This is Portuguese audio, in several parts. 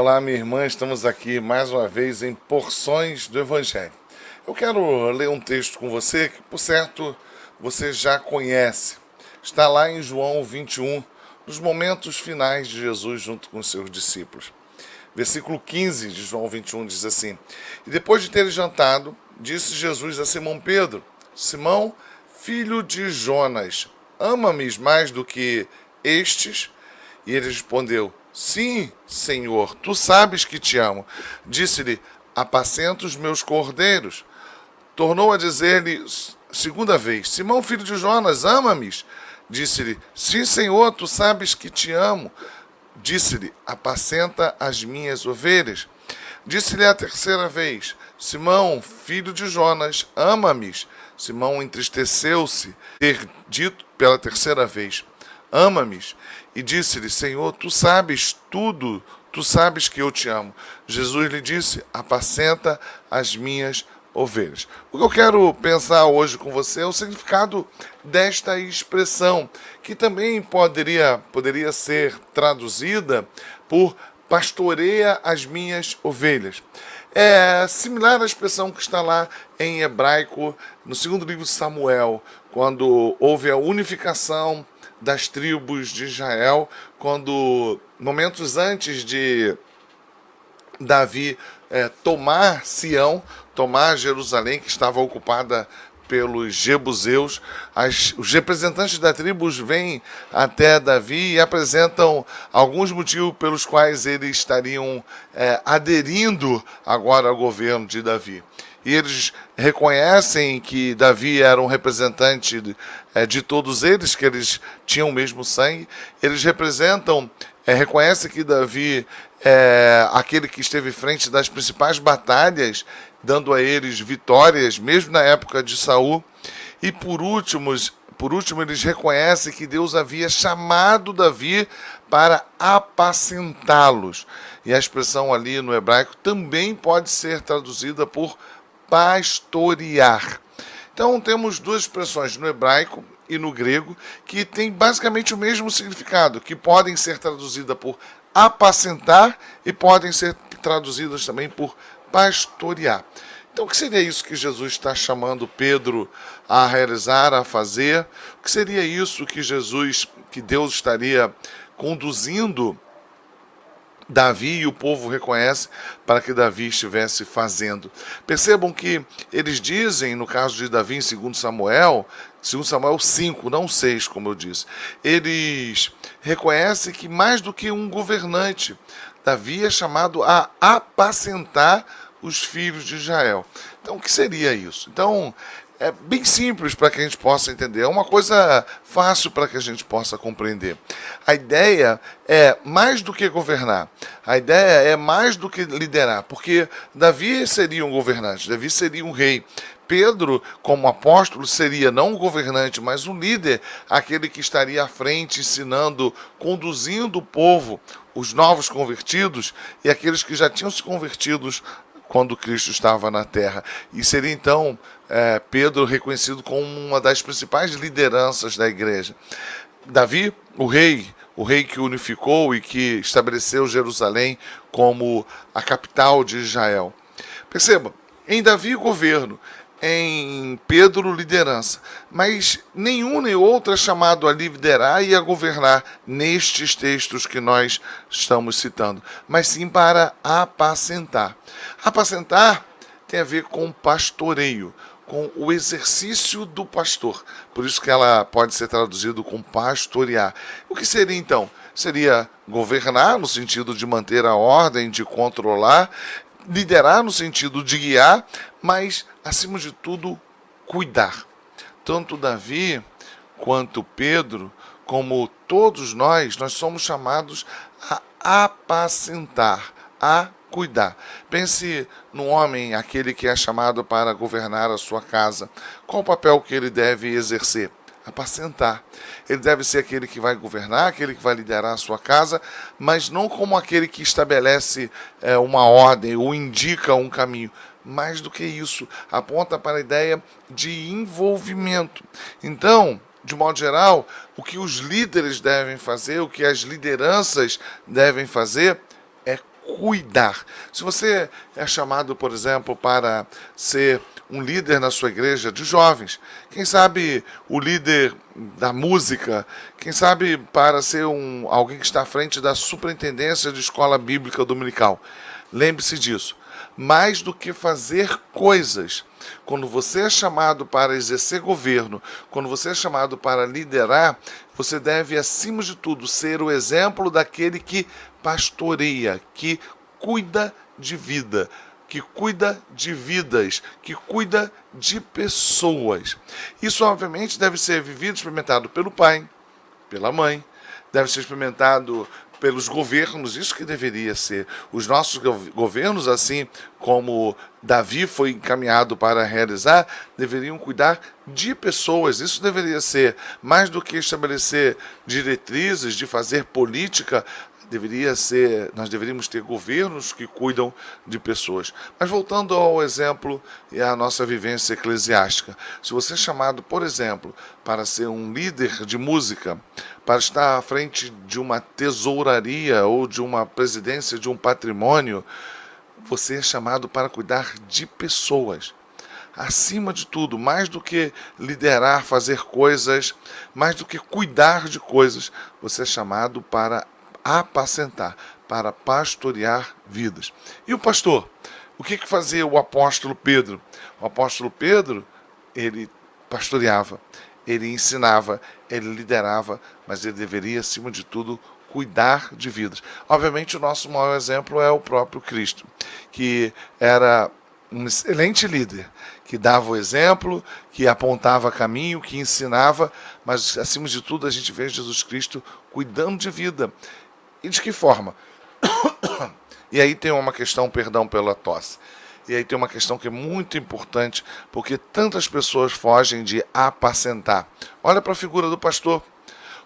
Olá, minha irmã, estamos aqui mais uma vez em Porções do Evangelho. Eu quero ler um texto com você que, por certo, você já conhece. Está lá em João 21, nos momentos finais de Jesus junto com os seus discípulos. Versículo 15 de João 21 diz assim: E depois de ter jantado, disse Jesus a Simão Pedro: Simão, filho de Jonas, ama-me mais do que estes? E ele respondeu: Sim, Senhor, tu sabes que te amo. Disse-lhe: Apacenta os meus cordeiros. Tornou a dizer-lhe segunda vez: Simão, filho de Jonas, ama-me? Disse-lhe: Sim, Senhor, tu sabes que te amo. Disse-lhe: Apacenta as minhas ovelhas. Disse-lhe a terceira vez: Simão, filho de Jonas, ama-me? Simão entristeceu-se ter dito pela terceira vez: Ama-me? E disse-lhe: Senhor, tu sabes tudo, tu sabes que eu te amo. Jesus lhe disse: Apacenta as minhas ovelhas. O que eu quero pensar hoje com você é o significado desta expressão, que também poderia ser traduzida por pastoreia as minhas ovelhas. É similar à expressão que está lá em hebraico, no segundo livro de Samuel, quando houve a unificação das tribos de Israel, quando momentos antes de Davi tomar Sião, tomar Jerusalém, que estava ocupada pelos jebuseus, os representantes da tribo vêm até Davi e apresentam alguns motivos pelos quais eles estariam aderindo agora ao governo de Davi. E eles reconhecem que Davi era um representante de todos eles, que eles tinham o mesmo sangue. Eles reconhecem que Davi é aquele que esteve frente das principais batalhas, dando a eles vitórias, mesmo na época de Saul. E por último, eles reconhecem que Deus havia chamado Davi para apacentá-los. E a expressão ali no hebraico também pode ser traduzida por pastorear. Então temos duas expressões no hebraico e no grego que têm basicamente o mesmo significado, que podem ser traduzidas por apacentar e podem ser traduzidas também por pastorear. Então o que seria isso que Jesus está chamando Pedro a realizar, a fazer? O que seria isso que Deus estaria conduzindo Davi e o povo reconhece para que Davi estivesse fazendo? Percebam que eles dizem, no caso de Davi em 2 Samuel 5, não 6, como eu disse, eles reconhecem que mais do que um governante, Davi é chamado a apacentar os filhos de Israel. Então, o que seria isso? Então, é bem simples para que a gente possa entender. É uma coisa fácil para que a gente possa compreender. A ideia é mais do que governar. A ideia é mais do que liderar. Porque Davi seria um governante, Davi seria um rei. Pedro, como apóstolo, seria não um governante, mas um líder, aquele que estaria à frente, ensinando, conduzindo o povo, os novos convertidos e aqueles que já tinham se convertidos quando Cristo estava na terra. E seria então Pedro reconhecido como uma das principais lideranças da igreja. Davi, o rei que unificou e que estabeleceu Jerusalém como a capital de Israel. Perceba, em Davi governo, em Pedro liderança, mas nenhum nem outro é chamado a liderar e a governar nestes textos que nós estamos citando, mas sim para apacentar. Apacentar tem a ver com pastoreio, com o exercício do pastor. Por isso que ela pode ser traduzida com pastorear. O que seria então? Seria governar no sentido de manter a ordem, de controlar, liderar no sentido de guiar, mas, acima de tudo, cuidar. Tanto Davi quanto Pedro, como todos nós somos chamados a apacentar, a cuidar. Pense no homem, aquele que é chamado para governar a sua casa. Qual o papel que ele deve exercer? Apacentar. Ele deve ser aquele que vai governar, aquele que vai liderar a sua casa, mas não como aquele que estabelece uma ordem ou indica um caminho. Mais do que isso, aponta para a ideia de envolvimento. Então, de modo geral, o que os líderes devem fazer, o que as lideranças devem fazer, é cuidar. Se você é chamado, por exemplo, para ser um líder na sua igreja de jovens, quem sabe o líder da música, quem sabe para ser alguém que está à frente da superintendência de escola bíblica dominical. Lembre-se disso. Mais do que fazer coisas, quando você é chamado para exercer governo, quando você é chamado para liderar, você deve, acima de tudo, ser o exemplo daquele que pastoreia, que cuida de vida, que cuida de vidas, que cuida de pessoas. Isso, obviamente, deve ser vivido, experimentado pelo pai, pela mãe, deve ser experimentado pelos governos, isso que deveria ser. Os nossos governos, assim como Davi foi encaminhado para realizar, deveriam cuidar de pessoas. Isso deveria ser mais do que estabelecer diretrizes, de fazer política. Nós deveríamos ter governos que cuidam de pessoas. Mas voltando ao exemplo e à nossa vivência eclesiástica, se você é chamado, por exemplo, para ser um líder de música, para estar à frente de uma tesouraria ou de uma presidência de um patrimônio, você é chamado para cuidar de pessoas. Acima de tudo, mais do que liderar, fazer coisas, mais do que cuidar de coisas, você é chamado para apacentar, para pastorear vidas. E o pastor? O que fazia o apóstolo Pedro? O apóstolo Pedro, ele pastoreava, ele ensinava, ele liderava, mas ele deveria, acima de tudo, cuidar de vidas. Obviamente, o nosso maior exemplo é o próprio Cristo, que era um excelente líder, que dava o exemplo, que apontava caminho, que ensinava, mas, acima de tudo, a gente vê Jesus Cristo cuidando de vida. E de que forma? E aí tem uma questão, perdão pela tosse, e aí tem uma questão que é muito importante, porque tantas pessoas fogem de apacentar. Olha para a figura do pastor,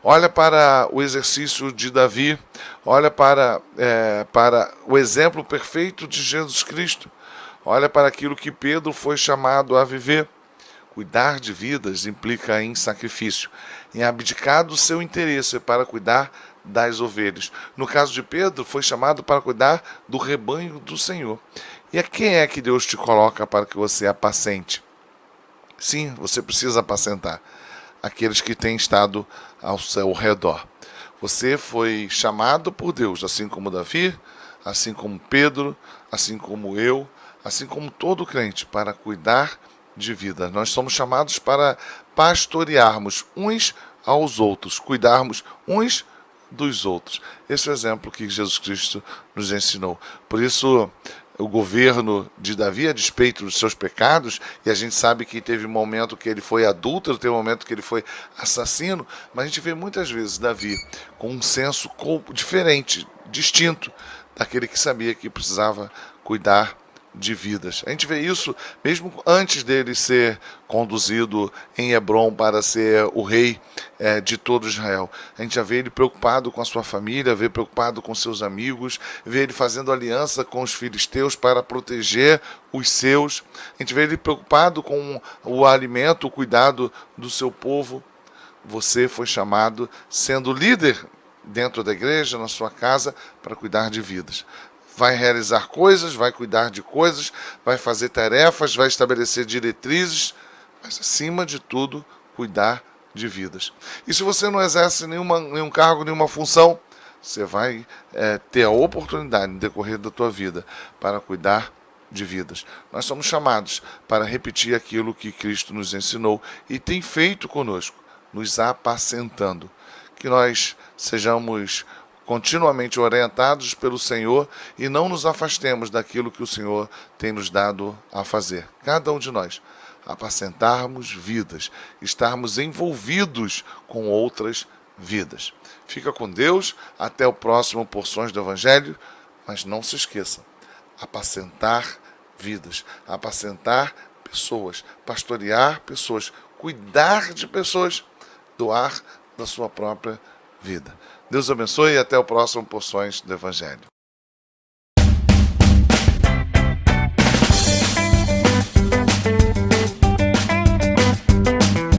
olha para o exercício de Davi, olha para o exemplo perfeito de Jesus Cristo, olha para aquilo que Pedro foi chamado a viver. Cuidar de vidas implica em sacrifício, em abdicar do seu interesse para cuidar das ovelhas. No caso de Pedro, foi chamado para cuidar do rebanho do Senhor. E a quem é que Deus te coloca para que você apacente? Sim, você precisa apacentar aqueles que têm estado ao seu redor. Você foi chamado por Deus, assim como Davi, assim como Pedro, assim como eu, assim como todo crente, para cuidar de vida. Nós somos chamados para pastorearmos uns aos outros, cuidarmos uns dos outros. Esse é o exemplo que Jesus Cristo nos ensinou. Por isso, o governo de Davi, a despeito dos seus pecados, e a gente sabe que teve um momento que ele foi adúltero, teve um momento que ele foi assassino, mas a gente vê muitas vezes Davi com um senso diferente, distinto daquele que sabia que precisava cuidar de vidas. A gente vê isso mesmo antes dele ser conduzido em Hebrom para ser o rei de todo Israel. A gente já vê ele preocupado com a sua família, vê ele preocupado com seus amigos, vê ele fazendo aliança com os filisteus para proteger os seus. A gente vê ele preocupado com o alimento, o cuidado do seu povo. Você foi chamado, sendo líder dentro da igreja, na sua casa, para cuidar de vidas. Vai realizar coisas, vai cuidar de coisas, vai fazer tarefas, vai estabelecer diretrizes, mas, acima de tudo, cuidar de vidas. E se você não exerce nenhum cargo, nenhuma função, você vai ter a oportunidade, no decorrer da tua vida, para cuidar de vidas. Nós somos chamados para repetir aquilo que Cristo nos ensinou e tem feito conosco, nos apacentando. Que nós sejamos continuamente orientados pelo Senhor e não nos afastemos daquilo que o Senhor tem nos dado a fazer. Cada um de nós, apacentarmos vidas, estarmos envolvidos com outras vidas. Fica com Deus, até o próximo Porções do Evangelho, mas não se esqueça, apacentar vidas, apacentar pessoas, pastorear pessoas, cuidar de pessoas, doar da sua própria vida. Deus abençoe e até o próximo Porções do Evangelho.